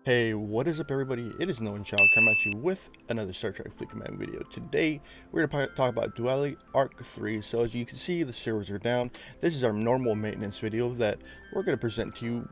Hey, what is up everybody? It is Nowonshall coming at you with another Star Trek Fleet Command video. Today, we're going to talk about Duality Arc 3. So as you can see, the servers are down. This is our normal maintenance video that we're going to present to you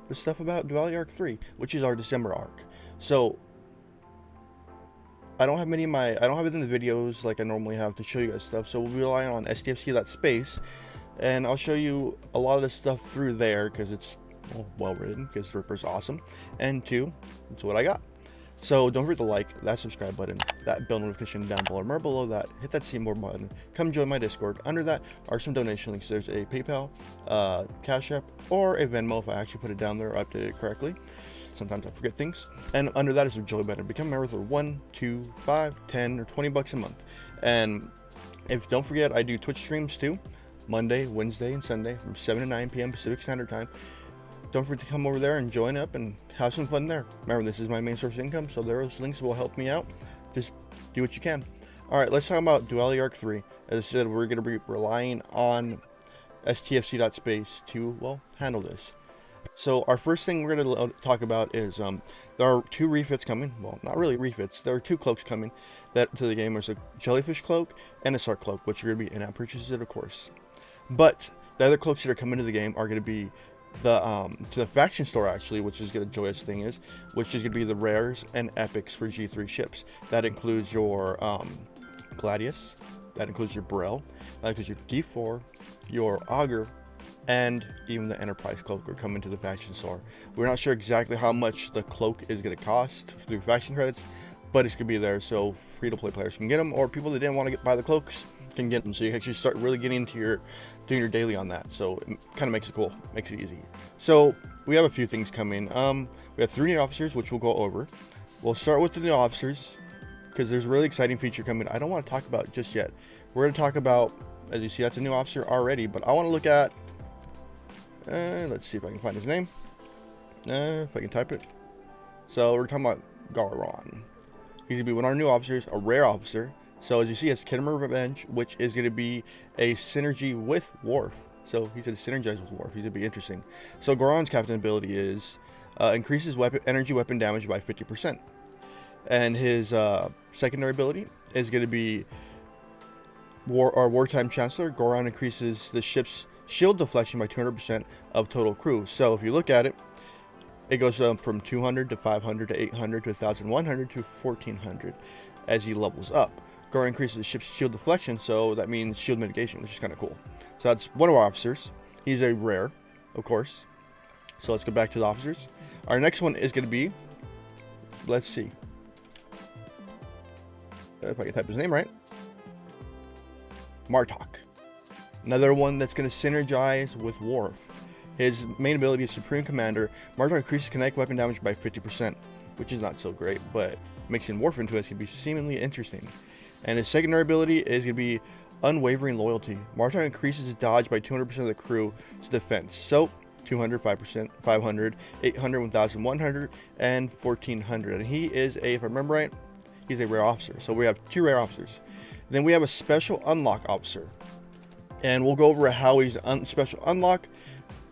the stuff about Duality Arc 3, which is our December arc. So, I don't have it in the videos like I normally have to show you guys stuff, so we'll be relying on STFC.space, and I'll show you a lot of this stuff through there because it's well written, because Ripper's awesome, and two, that's what I got. So don't forget to like that subscribe button, that bell notification down below, or below that, hit that see more button, come join my Discord. Under that are some donation links. There's a PayPal, Cashapp, or a Venmo if I actually put it down there or update it correctly. Sometimes I forget things. And under that is a joy button. Become a member for 1, 2, 5, 10, or 20 bucks a month. And if don't forget, I do Twitch streams too, Monday, Wednesday, and Sunday from 7 to 9 p.m. Pacific Standard Time. Don't forget to come over there and join up and have some fun there. Remember, this is my main source of income, so those links will help me out. Just do what you can. Alright, let's talk about Duality Arc 3. As I said, we're going to be relying on STFC.space to, well, handle this. So our first thing we're going to talk about is there are 2 refits coming. Well, not really refits. There are 2 cloaks coming to the game. There's a jellyfish cloak and a shark cloak, which are going to be in-app purchases, of course. But the other cloaks that are coming to the game are going to be to the faction store, actually, which is going to joyous thing is, which is going to be the rares and epics for G3 ships. That includes your Gladius, that includes your Brel, that includes your D4, your Augur, and even the Enterprise cloak are coming to the faction store. We're not sure exactly how much the cloak is going to cost through faction credits, but it's going to be there, so free-to-play players can get them, or people that didn't want to buy the cloaks can get them, so you can actually start really getting into doing your daily on that. So it kind of makes it cool, makes it easy. So we have a few things coming. We have 3 new officers, which we'll go over. We'll start with the new officers because there's a really exciting feature coming I don't want to talk about just yet. We're going to talk about, as you see, that's a new officer already, but I want to look at let's see if I can find his name, if I can type it. So we're talking about Garon. He's going to be one of our new officers, a rare officer. So as you see, it's Kittimer Revenge, which is going to be a synergy with Worf. So he's going to synergize with Worf. He's going to be interesting. So Goron's captain ability is increases energy weapon damage by 50%. And his secondary ability is going to be Wartime Chancellor. Goron increases the ship's shield deflection by 200% of total crew. So if you look at it, it goes from 200 to 500 to 800 to 1100 to 1400 as he levels up. Goron increases the ship's shield deflection, so that means shield mitigation, which is kind of cool. So that's one of our officers. He's a rare, of course. So let's go back to the officers. Our next one is going to be, let's see if I can type his name right, Martok. Another one that's going to synergize with Worf. His main ability is Supreme Commander. Martok increases kinetic weapon damage by 50%, which is not so great, but mixing Worf into it is going to be seemingly interesting. And his secondary ability is going to be Unwavering Loyalty. Martok increases his dodge by 200% of the crew's defense. So 200, 5%, 500, 800, 1100, and 1400. And he is if I remember right, he's a rare officer. So we have 2 rare officers. Then we have a special unlock officer. And we'll go over how he's special unlock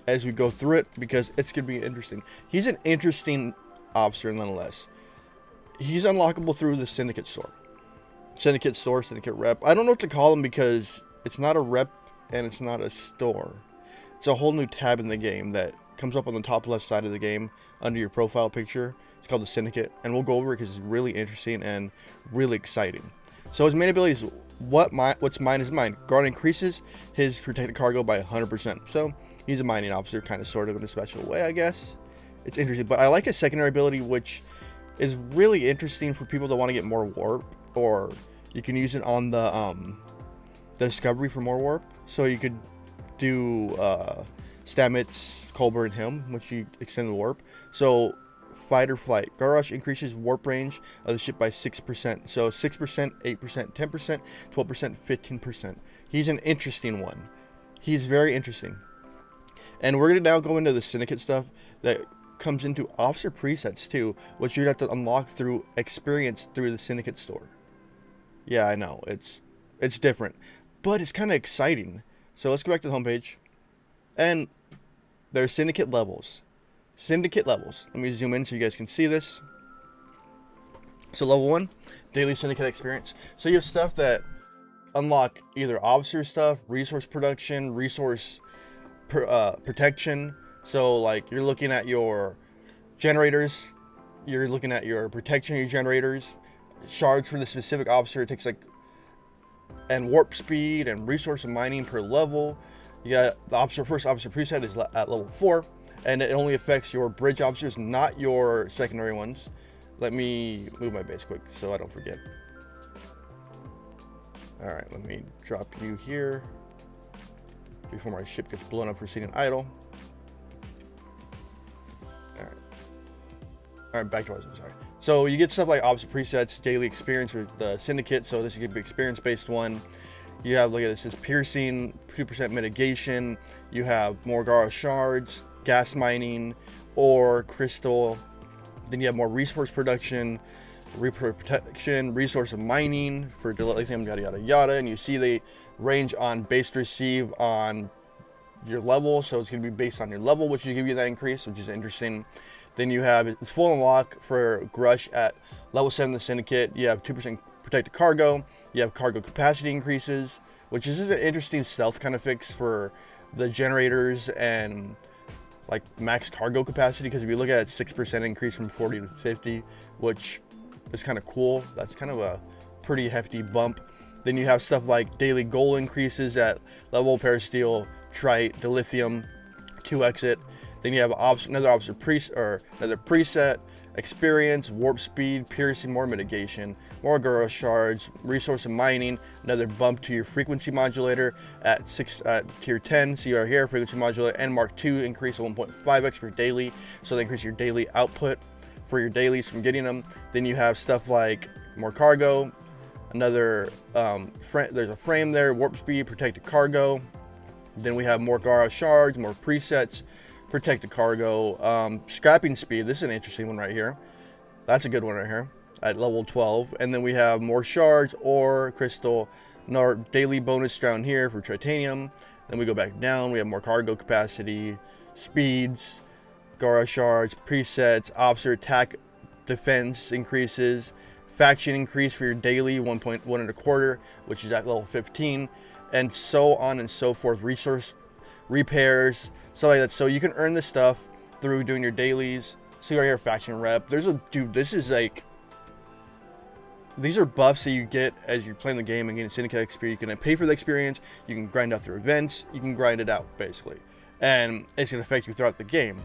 as we go through it, because it's going to be interesting. He's an interesting officer nonetheless. He's unlockable through the Syndicate store. Syndicate rep. I don't know what to call him because it's not a rep and it's not a store. It's a whole new tab in the game that comes up on the top left side of the game under your profile picture. It's called the Syndicate, and we'll go over it because it's really interesting and really exciting. So his main ability is what's mine is mine. Guard increases his protected cargo by 100%. So he's a mining officer, kind of sort of in a special way, I guess. It's interesting, but I like his secondary ability, which is really interesting for people that want to get more warp, or you can use it on the discovery for more warp. So you could do Stamets, Culber, and him, which you extend the warp. So fight or flight. Garrosh increases warp range of the ship by 6%. So 6%, 8%, 10%, 12%, 15%. He's an interesting one. He's very interesting. And we're going to now go into the Syndicate stuff that comes into officer presets too, which you'd have to unlock through experience through the Syndicate store. Yeah, I know, it's different, but it's kind of exciting. So let's go back to the homepage, and there's Syndicate levels. Syndicate levels. Let me zoom in so you guys can see this. So level 1, daily Syndicate experience. So you have stuff that unlock either officer stuff, resource production, resource protection. So like you're looking at your generators, you're looking at your protection of your generators, shards for the specific officer. It takes like, and warp speed and resource and mining per level. You got the first officer preset is at level 4, and it only affects your bridge officers, not your secondary ones. Let me move my base quick so I don't forget. All right, let me drop you here before my ship gets blown up for sitting idle. All right, back to what I was sorry. So you get stuff like officer presets, daily experience for the Syndicate. So this is gonna be experience-based one. You have, look at this, piercing, 2% mitigation. You have more Garo shards, gas mining, ore, crystal. Then you have more resource production, protection, resource of mining for lithium, yada yada yada. And you see the range on base to receive on your level. So it's gonna be based on your level, which will give you that increase, which is interesting. Then you have it's full unlock for Grush at level 7 of the Syndicate. You have 2% protected cargo. You have cargo capacity increases, which is just an interesting stealth kind of fix for the generators and like max cargo capacity. Because if you look at it, 6% increase from 40 to 50, which is kind of cool. That's kind of a pretty hefty bump. Then you have stuff like daily goal increases at level parasteel, trite, dilithium, 2x it. Then you have another preset, experience, warp speed, piercing, more mitigation, more Garo shards, resource and mining, another bump to your frequency modulator at tier 10. So you are here, frequency modulator, and Mark II increase of 1.5x for daily. So they increase your daily output for your dailies from getting them. Then you have stuff like more cargo, another there's a frame there, warp speed, protected cargo. Then we have more Garo shards, more presets, protected cargo, scrapping speed. This is an interesting one right here. That's a good one right here at level 12. And then we have more shards, ore, crystal, our daily bonus down here for titanium. Then we go back down, we have more cargo capacity, speeds, Garo shards, presets, officer attack defense increases, faction increase for your daily 1.125, which is at level 15, and so on and so forth. Resource repairs, stuff like that. So you can earn this stuff through doing your dailies. See right here, faction rep. This is like, these are buffs that you get as you're playing the game and getting Syndicate experience. You can pay for the experience, you can grind out through events, you can grind it out basically, and it's gonna affect you throughout the game.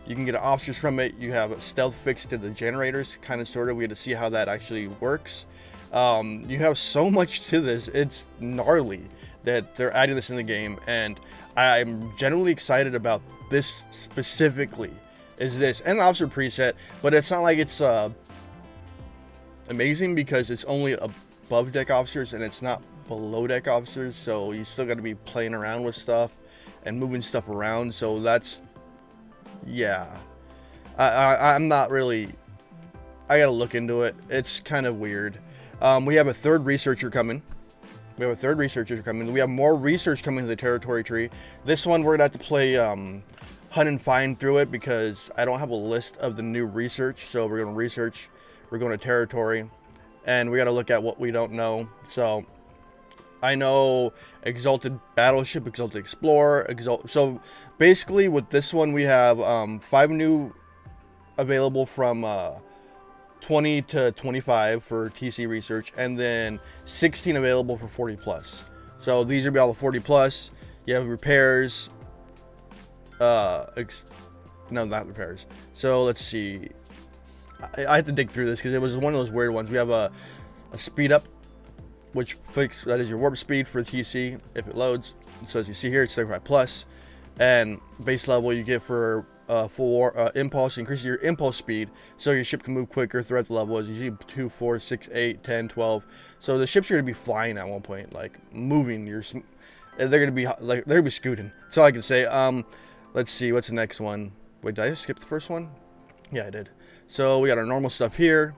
You can get officers from it. You have a stealth fix to the generators, kind of sort of. We had to see how that actually works. You have so much to this. It's gnarly that they're adding this in the game, and I'm generally excited about this specifically. Is this and the officer preset, but it's not like it's amazing because it's only above deck officers and it's not below deck officers. So you still got to be playing around with stuff and moving stuff around. So that's, yeah, I'm not really. I gotta look into it. It's kind of weird. We have a third researcher coming. We have more research coming to the territory tree. This one we're gonna have to play hunt and find through it because I don't have a list of the new research. So we're gonna research. We're going to territory, and we got to look at what we don't know. So I know Exalted Battleship, Exalted Explorer, So basically with this one we have 5 new available from 20 to 25 for TC research, and then 16 available for 40 plus. So these are all the 40 plus. You have repairs. No, not repairs. So let's see. I have to dig through this because it was one of those weird ones. We have a speed up, which that is your warp speed for TC if it loads. So as you see here, it's 35 plus, and base level you get for full impulse, increases your impulse speed, so your ship can move quicker throughout the level. As you see, 2, 4, 6, 8, 10, 12. So the ships are gonna be flying at one point, like moving. They're gonna be scooting. That's all I can say. Let's see, what's the next one? Wait, did I skip the first one? Yeah, I did. So we got our normal stuff here.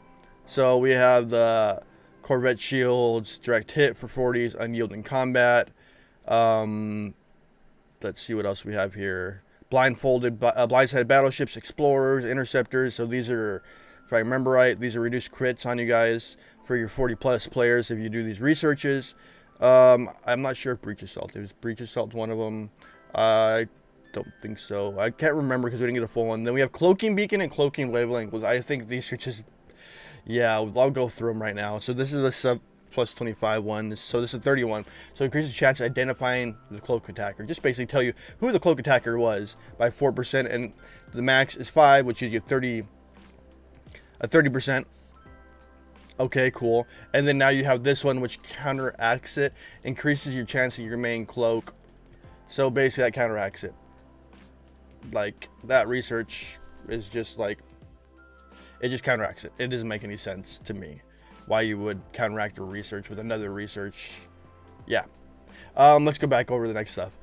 So we have the Corvette shields, direct hit for 40s, unyielding combat. Let's see what else we have here. blindsided battleships, explorers, interceptors. So these are, if I remember right, these are reduced crits on you guys for your 40+ players if you do these researches. I'm not sure if Breach Assault. Is Breach Assault one of them? I don't think so. I can't remember because we didn't get a full one. Then we have Cloaking Beacon and Cloaking Wavelength. I think these are just, yeah, I'll go through them right now. So this is the sub plus 25 one. So this is 31. So increases chance of identifying the cloak attacker. Just basically tell you who the cloak attacker was by 4%, and the max is 5, which gives you 30%. Okay, cool. And then now you have this one, which counteracts it, increases your chance of your main cloak. So basically that counteracts it. Like, that research is just like, it just counteracts it. It doesn't make any sense to me why you would counteract a research with another research. Yeah. Let's go back over the next stuff.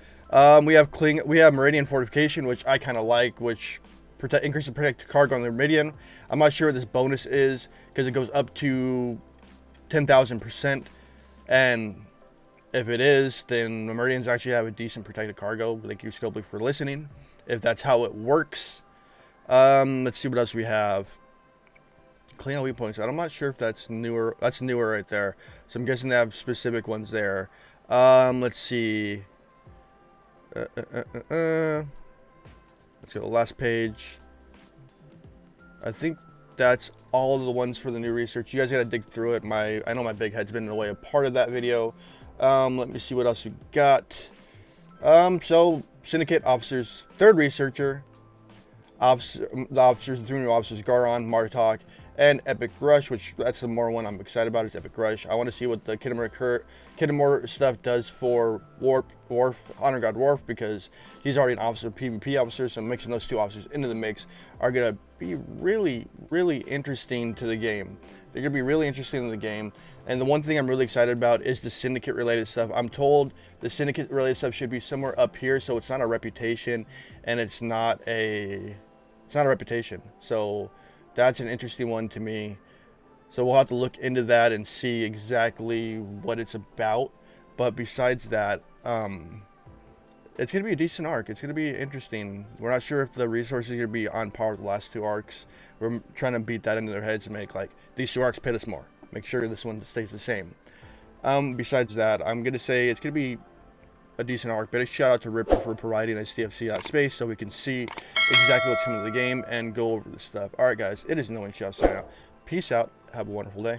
We have Meridian Fortification, which I kind of like, which increases protect cargo on the Meridian. I'm not sure what this bonus is because it goes up to 10,000%, and if it is, then the Meridians actually have a decent protected cargo. Thank you, Scopely, for listening. If that's how it works. Let's see what else we have. Clean all weak points. I'm not sure if that's newer. That's newer right there. So I'm guessing they have specific ones there. Let's see. Let's go to the last page. I think that's all of the ones for the new research. You guys gotta dig through it. I know my big head's been in the way of part of that video. Let me see what else we got. So Syndicate officers, third researcher, the officers, the 3 new officers, Garon, Martok, and Epic Rush, which that's the more one I'm excited about, is Epic Rush. I want to see what the Kittimore stuff does for Worf, Honor God Worf, because he's already an officer, PvP officer, so mixing those 2 officers into the mix are going to be really, really interesting to the game. They're going to be really interesting in the game. And the one thing I'm really excited about is the Syndicate related stuff. I'm told the Syndicate related stuff should be somewhere up here, so it's not a reputation, and it's not a reputation. So that's an interesting one to me. So we'll have to look into that and see exactly what it's about. But besides that, it's going to be a decent arc. It's going to be interesting. We're not sure if the resources are going to be on par with the last 2 arcs. We're trying to beat that into their heads and make, like, these 2 arcs pay us more. Make sure this one stays the same. Besides that, I'm going to say it's going to be a decent arc. But a shout out to Ripper for providing STFC that space so we can see exactly what's coming to the game and go over this stuff. Alright guys, it is Nowonshall signing out. Peace out. Have a wonderful day.